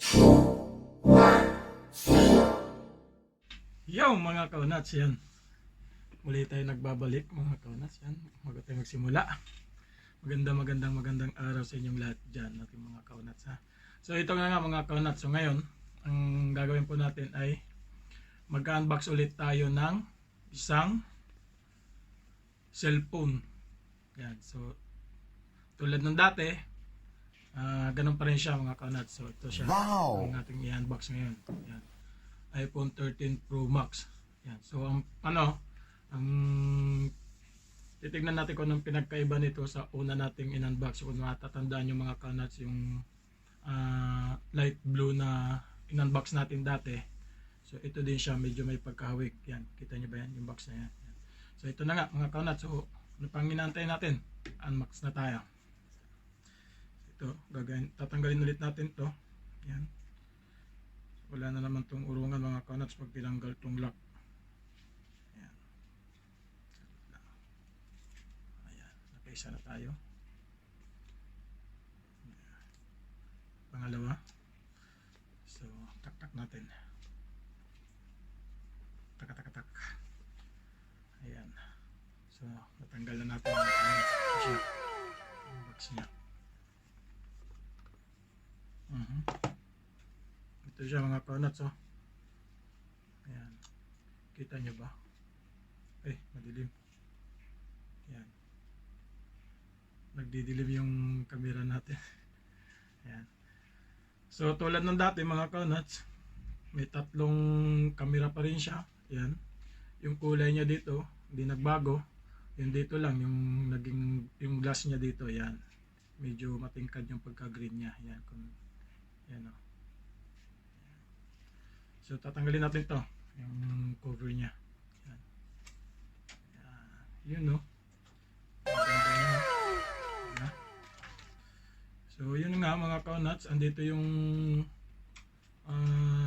Yo mga kaunats, yan. Muli tayo nagbabalik mga kaunats, yan. Bago tayo magsimula. Magandang araw sa inyong lahat dyan, natin mga kaunats ha. So ito nga mga kaunats, so ngayon, ang gagawin po natin ay mag-unbox ulit tayo ng isang cellphone. Yan, so tulad ng dati, ganun pa rin siya mga kaunats. So ito siya, ang ating i-unbox ngayon. Yan. iPhone 13 Pro Max. Yan. So ang titignan natin kung anong pinagkaiba nito sa una nating in-unbox. Kung matatandaan yung mga kanats, yung light blue na in-unbox natin dati. So ito din siya, medyo may pagkahawig. Yan, kita nyo ba yan? Yung box na yan. Yan. So ito na nga mga kanats. So ano pang inaantay natin? Unbox na tayo. Ito, tatanggalin ulit natin to. Yan. Wala na naman tong urungan mga kanats pag tinanggal tong lock. Ayan. Ayan. Nakaisa na tayo. Pangalawa. So, tak-tak natin. Tak-tak-tak. Ayan. So, natanggal na natin mga kanats. Siya. Ang box niya. Ito siya mga kanats, oh. Ayan. Kita nyo ba? Ay, madilim. Ayan. Nagdidilim yung camera natin. Ayan. So, tulad ng dati mga kanats, may tatlong camera pa rin siya. Ayan. Yung kulay niya dito, hindi nagbago. Yung dito lang, yung glass niya dito, ayan. Medyo matingkad yung pagka-green niya. Ayan. Ayan, oh. So tatanggalin natin to, yung cover niya. Yan. Yun no. Yan. So yun nga mga kaunats, andito yung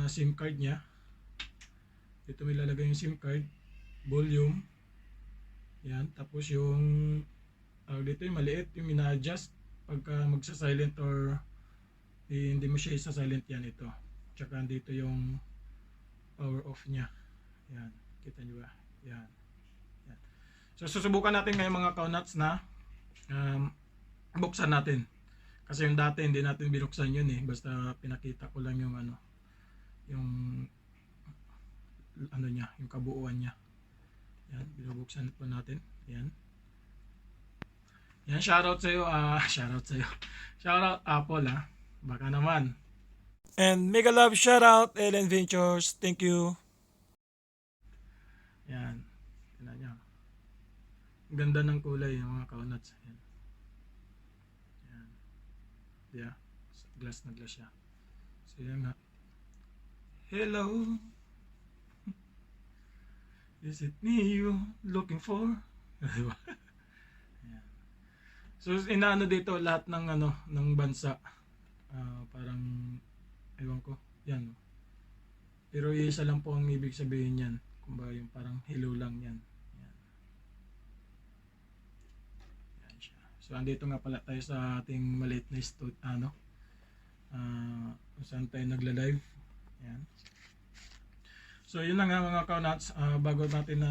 SIM card niya. Dito may lalagay yung SIM card, volume. Yan, tapos yung dito yung maliit, yung ina-adjust pagka magsa-silent or hindi mo siya isa-silent, yan ito. Tsaka dito yung power off niya. Yan, kita nyo ba? Yan. Yan. So susubukan natin ngayon mga kaunats na buksan natin. Kasi yung dati hindi natin binuksan yun eh. Basta pinakita ko lang yung yung niya, yung kabuuan niya. Yan, binubuksan po natin. Yan. Yan, shoutout sa iyo. Shoutout sa iyo. Shoutout Apple ha. Baka naman. And mega love shout out Ellen Ventures. Thank you. Yan. Tingnan niyo. Ang ganda ng kulay ng mga kaunats. Yan. Yan. Yeah. Glass na glass siya. So yan nga. Hello. Is it me you looking for? Diba? Yan. So inaano dito lahat ng ng bansa. Parang ewan ko, yan. Pero isa lang po ang ibig sabihin yan. Kumbaga yung parang hello lang yan. Yan. Yan siya. So andito nga pala tayo sa ating maliit na kung saan tayo nagla-live. Yan. So yun na nga mga kaunats, bago natin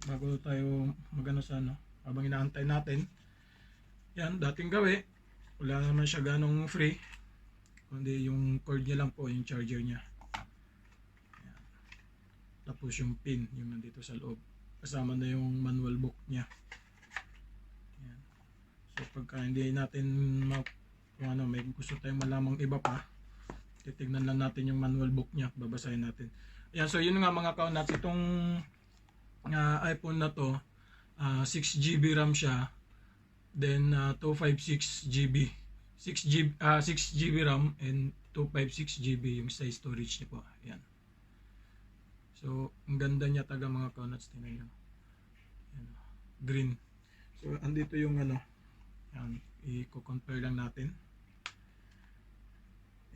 bago tayo magano sa habang inaantay natin. Yan, dating gawi. Wala naman siya ganong free. Kundi yung cord niya lang po, yung charger niya. Ayan. Tapos yung pin, yung nandito sa loob. Kasama na yung manual book niya. Ayan. So pagka hindi natin kung may gusto tayong malamang iba pa, titignan lang natin yung manual book niya, babasahin natin. Ayan, so yun nga mga kaunats, itong iPhone na to, 6GB RAM siya, then 256GB. 6GB RAM and 256GB yung size storage niya po. Ayan. So, ang ganda niya taga mga kaunats. Tingnan nyo. Ayan. Green. So, andito yung Ayan. I-compare lang natin.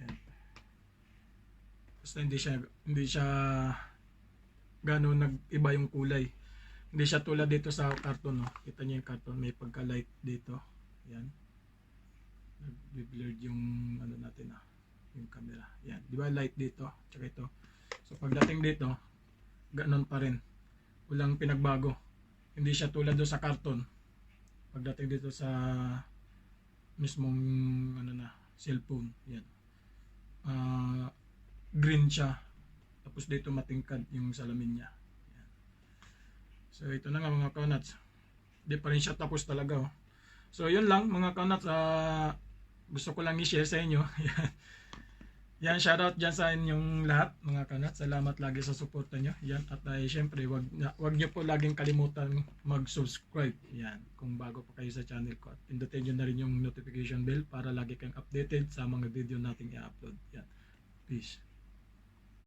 Ayan. Basta hindi siya gano'n nag-iba yung kulay. Hindi siya tulad dito sa karton. Kita niyo yung karton. May pagka-light dito. Ayan. Nag-blurred yung natin yung camera. Yan, di ba light dito, tsaka ito. So pagdating dito, ganon pa rin. Walang pinagbago. Hindi siya tulad doon sa karton. Pagdating dito sa mismong ano na, cellphone, yan. Green siya. Tapos dito matingkad yung salamin niya. Yan. So ito na nga mga kaunats. Di pa rin siya tapos talaga. Oh. So yun lang mga kaunats. Gusto ko lang i-share sa inyo. Yan. Yan, shoutout dyan sa inyong lahat mga kaunats. Salamat lagi sa suporta nyo. Yan. At syempre, wag nyo po laging kalimutan mag-subscribe. Yan. Kung bago pa kayo sa channel ko. At pindutin nyo na rin yung notification bell para lagi kayong updated sa mga video nating i-upload. Yan. Peace.